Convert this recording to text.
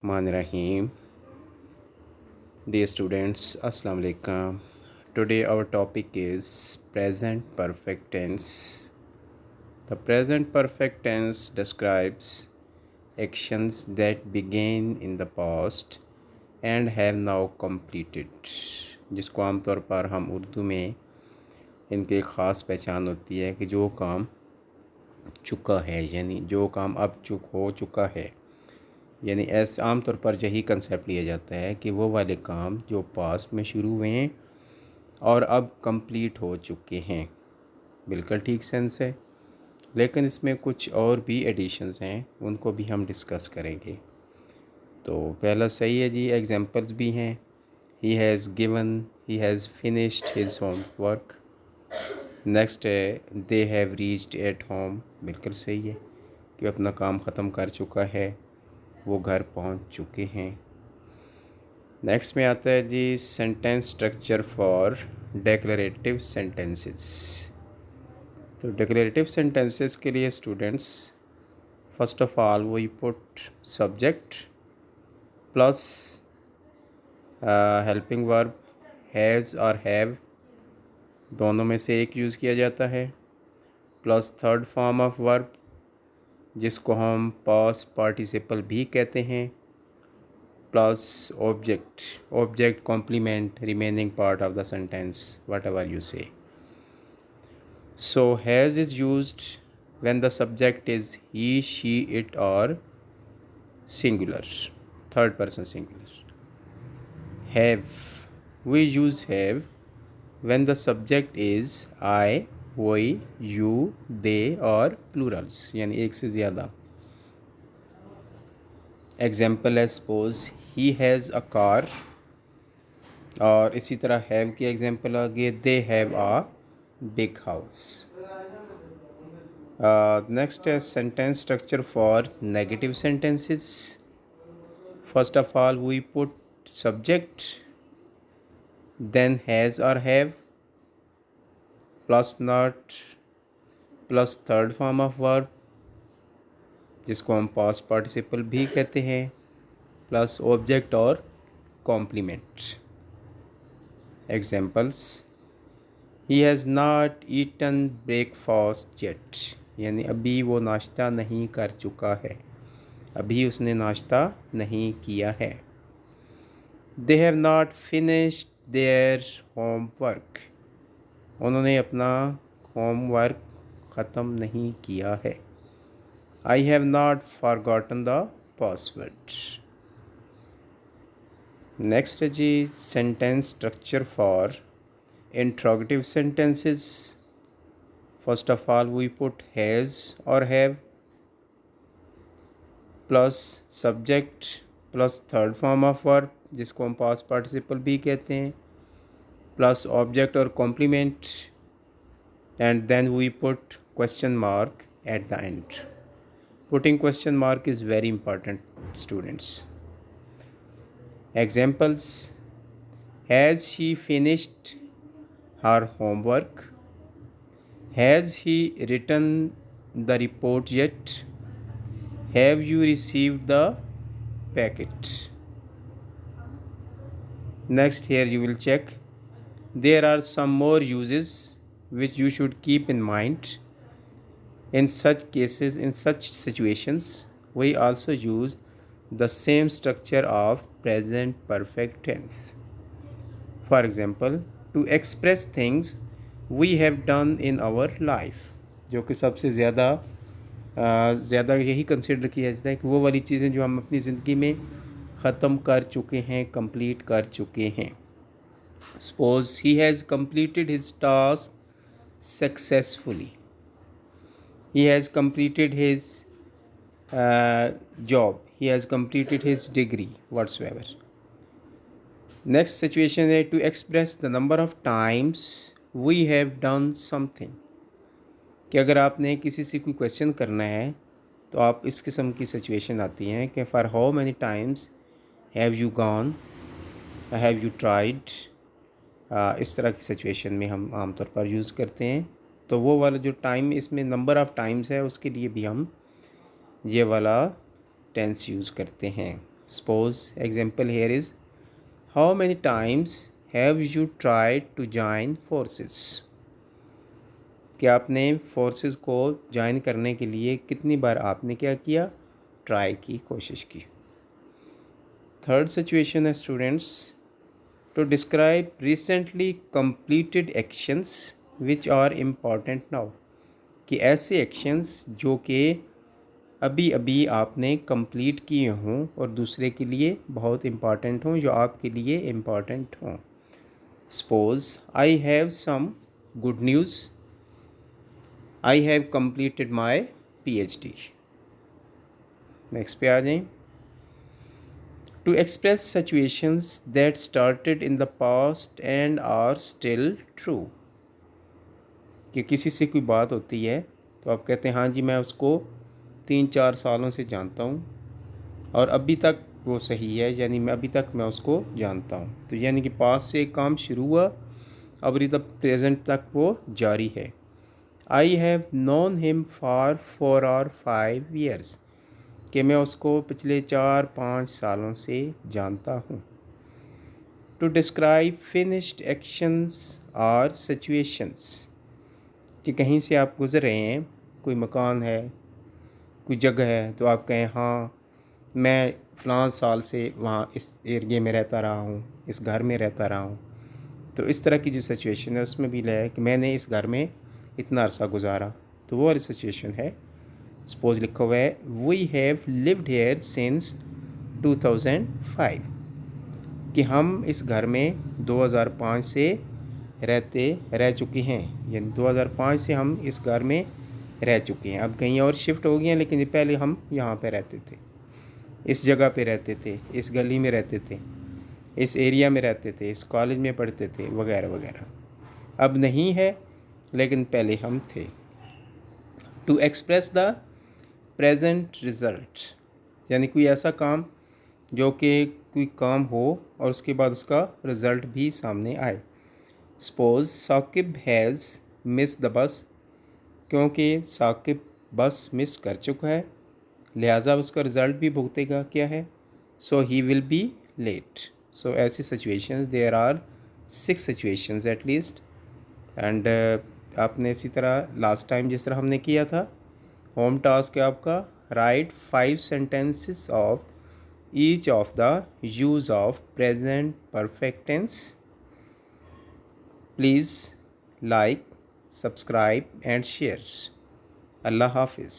Rahim. Dear students, Assalamu alaikum. Today our topic is present perfect tense. The present perfect tense describes actions that began in the past and have now completed, जिसको आमतौर पर हम उर्दू में इनकी एक ख़ास पहचान होती है कि जो काम चुका है, यानी जो काम अब हो चुका है। यानी ऐसे आम तौर पर यही कंसेप्ट लिया जाता है कि वो वाले काम जो पास्ट में शुरू हुए हैं और अब कंप्लीट हो चुके हैं। बिल्कुल ठीक सेंस है, लेकिन इसमें कुछ और भी एडिशंस हैं, उनको भी हम डिस्कस करेंगे। तो पहला सही है जी, एग्जांपल्स भी हैं। He has given, he has finished his homework. Next है they have reached at home. बिल्कुल सही है कि अपना काम ख़त्म कर चुका है, वो घर पहुंच चुके हैं। नेक्स्ट में आता है जी sentence structure for declarative sentences. तो डिक्लेरेटिव सेंटेंसेस के लिए students first of all we put subject plus helping verb has और हैव, दोनों में से एक यूज़ किया जाता है, plus third form of verb जिसको हम पास्ट पार्टिसिपल भी कहते हैं, plus object complement remaining part of the sentence whatever you say. So has is used when the subject is he, she, it or singular, third person singular. Have, we use have when the subject is I, we, you, they or plurals, यानी एक से ज़्यादा। Example है suppose he has a car, और इसी तरह have की example आ गई they have a big house। Next is sentence structure for negative sentences. First of all, we put subject, then has or have, plus not, plus third form of verb जिसको हम past participle भी कहते हैं, plus object और complement। Examples: he has not eaten breakfast yet, यानी अभी वो नाश्ता नहीं कर चुका है, अभी उसने नाश्ता नहीं किया है। They have not finished their homework, उन्होंने अपना होमवर्क ख़त्म नहीं किया है। I have not forgotten the password। Next है जी sentence structure for interrogative sentences. First of all we put has और have plus subject plus third form of verb जिसको हम पास्ट पार्टिसिपल भी कहते हैं, प्लस ऑब्जेक्ट और complement, and then we put question mark at the end. Putting question mark is very important students. Examples: has he finished her homework, has he written the report yet, have you received the packet? Next, here you will check. There are some more uses which you should keep in mind. In such cases, in such situations, we also use the same structure of present perfect tense. For example, to express things we have done in our life, जो कि सबसे ज़्यादा यही consider किया जाता है कि वो वाली चीज़ें जो हम अपनी ज़िंदगी में ख़त्म कर चुके हैं, कंप्लीट कर चुके हैं। Suppose he has completed his task successfully, he has completed his job, he has completed his degree, whatsoever. Next situation है to express the number of times we have done something, कि अगर आपने किसी से कोई क्वेश्चन करना है तो आप इस किस्म की सिचुएशन आती हैं कि for how many times have you gone, have you tried, इस तरह की सिचुएशन में हम आमतौर पर यूज़ करते हैं। तो वो वाला जो टाइम इसमें नंबर ऑफ़ टाइम्स है उसके लिए भी हम ये वाला टेंस यूज़ करते हैं। Suppose example here is, how many times have you tried to join forces? कि आपने फोर्सेस को ज्वाइन करने के लिए कितनी बार आपने क्या किया, ट्राई की, कोशिश की। थर्ड सिचुएशन है students, to describe recently completed actions which are important now, कि ऐसे एक्शंस जो कि अभी अभी आपने कंप्लीट किए हों और दूसरे के लिए बहुत इम्पॉर्टेंट हों, जो आपके लिए इम्पॉर्टेंट हों। Suppose I have some good news, I have completed my PhD। Next पे आ जाएं। To express situations that started in the past and are still true, कि किसी से कोई बात होती है तो आप कहते हैं हाँ जी मैं उसको 3-4 सालों से जानता हूँ और अभी तक वो सही है, यानी मैं अभी तक मैं उसको जानता हूँ। तो यानी कि पास्ट से एक काम शुरू हुआ, अभी तक प्रेजेंट तक वो जारी है। I have known him for 4 और 5 ईयर्स, कि मैं उसको पिछले 4-5 सालों से जानता हूँ। टू डिस्क्राइब फिनिश्ड एक्शंस और सिचुएशंस, कि कहीं से आप गुज़र रहे हैं, कोई मकान है, कोई जगह है, तो आप कहें हाँ मैं फ़लाँ साल से वहाँ इस एरिए में रहता रहा हूँ, इस घर में रहता रहा हूँ। तो इस तरह की जो सिचुएशन है उसमें भी है कि मैंने इस घर में इतना अरसा गुजारा, तो वो वाली सिचुएशन है। सपोज लिखा हुआ है we have lived here since 2005, कि हम इस घर में 2005 से रह चुके हैं, यानी 2005 से हम इस घर में रह चुके हैं। अब कहीं और शिफ्ट हो गए हैं, लेकिन पहले हम यहाँ पे रहते थे, इस जगह पे रहते थे, इस गली में रहते थे, इस एरिया में रहते थे, इस कॉलेज में पढ़ते थे, वगैरह वगैरह। अब नहीं है, लेकिन पहले हम थे। To express the present result, यानी कोई ऐसा काम जो कि कोई काम हो और उसके बाद उसका रिज़ल्ट भी सामने आए। Suppose Sakib has miss the bus, क्योंकि साकिब बस मिस कर चुका है, लिहाजा उसका रिज़ल्ट भी भुगतेगा क्या है, so he will be late. So ऐसी situations, there are 6 situations at least. And आपने इसी तरह लास्ट टाइम जिस तरह हमने किया था, होम टास्क है आपका, write 5 sentences of each of the use of present perfect tense. Please like, subscribe and share. अल्लाह हाफिज़।